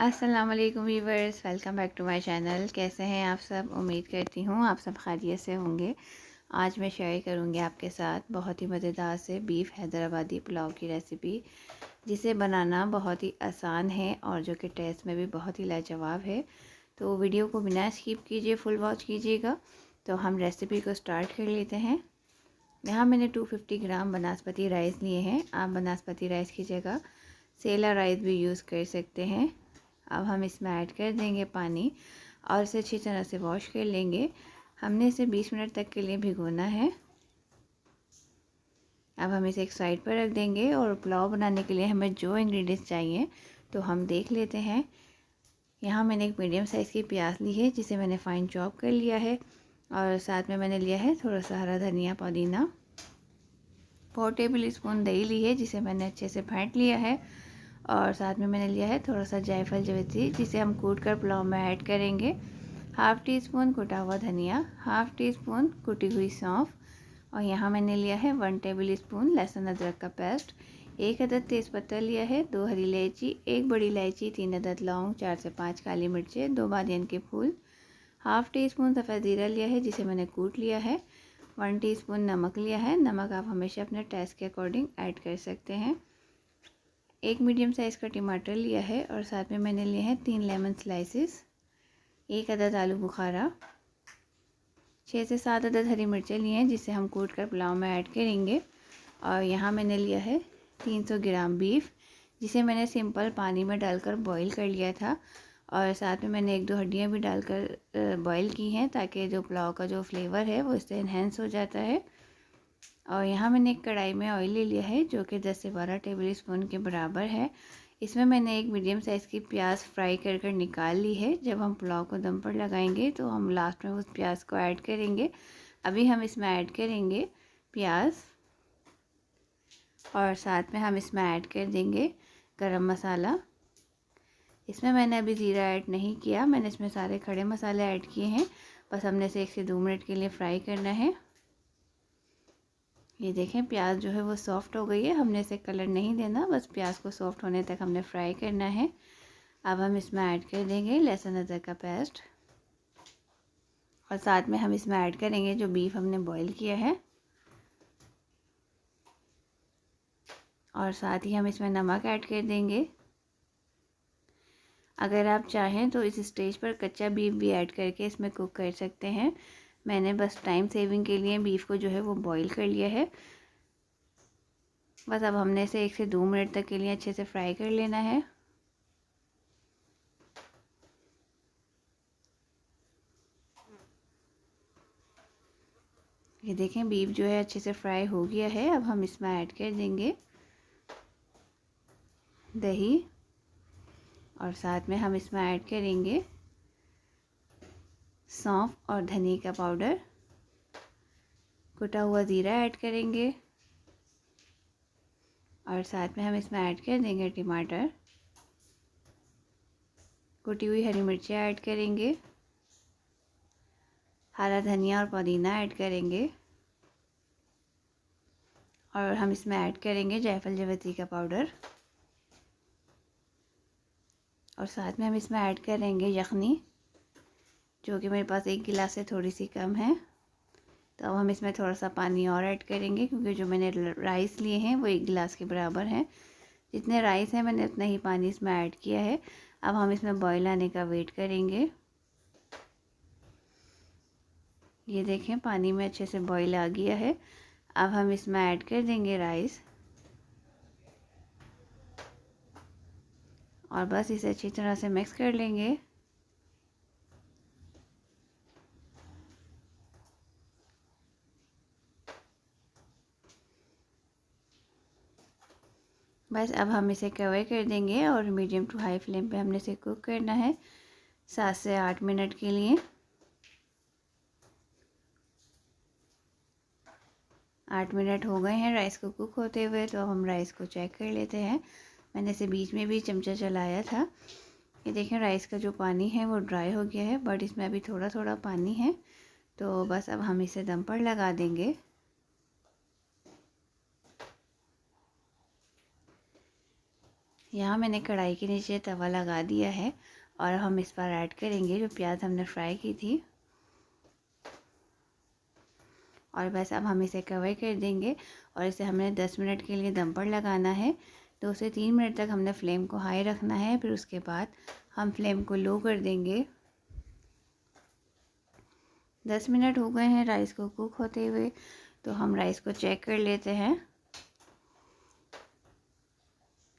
अस्सलाम वालेकुम viewers, welcome back to my channel. कैसे हैं आप सब? उम्मीद करती हूँ आप सब खैरियत से होंगे। आज मैं शेयर करूँगी आपके साथ बहुत ही मज़ेदार से बीफ हैदराबादी पुलाव की रेसिपी, जिसे बनाना बहुत ही आसान है और जो कि टेस्ट में भी बहुत ही लाजवाब है। तो वीडियो को बिना स्किप कीजिए, फुल वॉच कीजिएगा। तो हम रेसिपी को स्टार्ट कर लेते हैं। यहाँ मैंने 250 ग्राम बनास्पति राइस लिए हैं। आप बनास्पति राइस की जगह सेला राइस भी यूज़ कर सकते हैं। अब हम इसमें ऐड कर देंगे पानी और इसे अच्छी तरह से वॉश कर लेंगे। हमने इसे 20 मिनट तक के लिए भिगोना है। अब हम इसे एक साइड पर रख देंगे और पुलाव बनाने के लिए हमें जो इंग्रेडिएंट्स चाहिए तो हम देख लेते हैं। यहाँ मैंने एक मीडियम साइज़ की प्याज ली है, जिसे मैंने फाइन चॉप कर लिया है, और साथ में मैंने लिया है थोड़ा सा हरा धनिया पुदीना। 4 टेबल स्पून दही ली है, जिसे मैंने अच्छे से फेंट लिया है, और साथ में मैंने लिया है थोड़ा सा जायफल जवित्री, जिसे हम कूट कर पुलाव में ऐड करेंगे। हाफ़ टी स्पून कुटा हुआ धनिया, हाफ़ टी स्पून कुटी हुई सौंफ, और यहाँ मैंने लिया है 1 टेबल स्पून लहसुन अदरक का पेस्ट, 1 अदद तेज़पत्ता लिया है, 2 हरी इलायची, 1 बड़ी इलायची, 3 अदद लौंग, 4 से 5 काली मिर्चें, 2 बादियन के फूल, हाफ़ टी स्पून सफ़ेद ज़ीरा लिया है, जिसे मैंने कूट लिया है, 1 टीस्पून नमक लिया है। नमक आप हमेशा अपने टेस्ट के अकॉर्डिंग ऐड कर सकते हैं। एक मीडियम साइज़ का टमाटर लिया है, और साथ में मैंने लिए हैं 3 लेमन स्लाइसेस, 1 अदद आलू बुखारा, 6 से 7 अदद हरी मिर्चें लिए हैं, जिसे हम कूट कर पुलाव में ऐड करेंगे। और यहाँ मैंने लिया है 300 ग्राम बीफ, जिसे मैंने सिंपल पानी में डालकर बॉईल कर लिया था, और साथ में मैंने 1-2 हड्डियाँ भी डालकर बॉईल की हैं, ताकि जो पुलाव का जो फ्लेवर है वो इससे इन्हेंस हो जाता है। और यहाँ मैंने एक कढ़ाई में ऑयल ले लिया है, जो कि 10 से 12 टेबल स्पून के बराबर है। इसमें मैंने एक मीडियम साइज़ की प्याज फ्राई कर कर निकाल ली है। जब हम पुलाव को दम पर लगाएंगे तो हम लास्ट में उस प्याज को ऐड करेंगे। अभी हम इसमें ऐड करेंगे प्याज, और साथ में हम इसमें ऐड कर देंगे गरम मसाला। इसमें मैंने अभी ज़ीरा ऐड नहीं किया, मैंने इसमें सारे खड़े मसाले ऐड किए हैं। बस हमने इसे 1 से 2 मिनट के लिए फ्राई करना है। ये देखें, प्याज जो है वो सॉफ़्ट हो गई है। हमने इसे कलर नहीं देना, बस प्याज को सॉफ़्ट होने तक हमने फ्राई करना है। अब हम इसमें ऐड कर देंगे लहसुन अदरक का पेस्ट, और साथ में हम इसमें ऐड करेंगे जो बीफ हमने बॉईल किया है, और साथ ही हम इसमें नमक ऐड कर देंगे। अगर आप चाहें तो इस स्टेज पर कच्चा बीफ भी ऐड करके इसमें कुक कर सकते हैं। मैंने बस टाइम सेविंग के लिए बीफ को जो है वो बॉईल कर लिया है। बस अब हमने इसे 1 से 2 मिनट तक के लिए अच्छे से फ्राई कर लेना है। ये देखें, बीफ जो है अच्छे से फ्राई हो गया है। अब हम इसमें ऐड कर देंगे दही, और साथ में हम इसमें ऐड करेंगे सौंफ और धनिया का पाउडर, कुटा हुआ ज़ीरा ऐड करेंगे, और साथ में हम इसमें ऐड कर देंगे टमाटर, कुटी हुई हरी मिर्चें ऐड करेंगे, हरा धनिया और पुदीना ऐड करेंगे, और हम इसमें ऐड करेंगे जायफल जवित्री का पाउडर, और साथ में हम इसमें ऐड करेंगे यखनी, जो कि मेरे पास 1 गिलास से थोड़ी सी कम है। तो अब हम इसमें थोड़ा सा पानी और ऐड करेंगे, क्योंकि जो मैंने राइस लिए हैं वो 1 गिलास के बराबर हैं। जितने राइस हैं मैंने उतना ही पानी इसमें ऐड किया है। अब हम इसमें बॉईल आने का वेट करेंगे। ये देखें, पानी में अच्छे से बॉईल आ गया है। अब हम इसमें ऐड कर देंगे राइस, और बस इसे अच्छी तरह से मिक्स कर लेंगे। बस अब हम इसे कवर कर देंगे, और मीडियम टू हाई फ्लेम पे हमने इसे कुक करना है 7 से 8 मिनट के लिए। 8 मिनट हो गए हैं राइस को कुक होते हुए। तो अब हम राइस को चेक कर लेते हैं। मैंने इसे बीच में भी चमचा चलाया था। ये देखें, राइस का जो पानी है वो ड्राई हो गया है, बट इसमें अभी थोड़ा थोड़ा पानी है। तो बस अब हम इसे दम पर लगा देंगे। यहाँ मैंने कढ़ाई के नीचे तवा लगा दिया है और हम इस पर ऐड करेंगे जो प्याज हमने फ्राई की थी। और बस अब हम इसे कवर कर देंगे और इसे हमने 10 मिनट के लिए दम पर लगाना है। 2 से 3 मिनट तक हमने फ्लेम को हाई रखना है, फिर उसके बाद हम फ्लेम को लो कर देंगे। 10 मिनट हो गए हैं राइस को कुक होते हुए, तो हम राइस को चेक कर लेते हैं।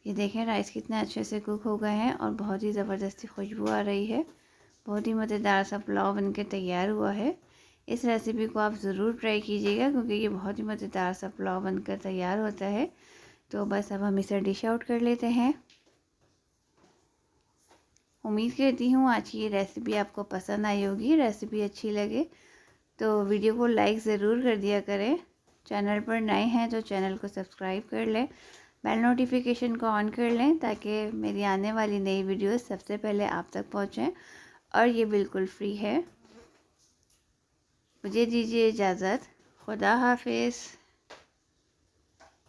ये देखें राइस कितने अच्छे से कुक हो गए हैं और बहुत ही ज़बरदस्ती खुशबू आ रही है। बहुत ही मज़ेदार सा पुलाव बनके तैयार हुआ है। इस रेसिपी को आप ज़रूर ट्राई कीजिएगा क्योंकि ये बहुत ही मज़ेदार सा पुलाव बनकर तैयार होता है। तो बस अब हम इसे डिश आउट कर लेते हैं। उम्मीद करती हूँ आज की ये रेसिपी आपको पसंद आई होगी। रेसिपी अच्छी लगे तो वीडियो को लाइक ज़रूर कर दिया करें। चैनल पर नए हैं तो चैनल को सब्सक्राइब कर लें, बेल नोटिफिकेशन को ऑन कर लें ताकि मेरी आने वाली नई वीडियोस सबसे पहले आप तक पहुँचें और ये बिल्कुल फ्री है। मुझे दीजिए इजाज़त। खुदा हाफिज़।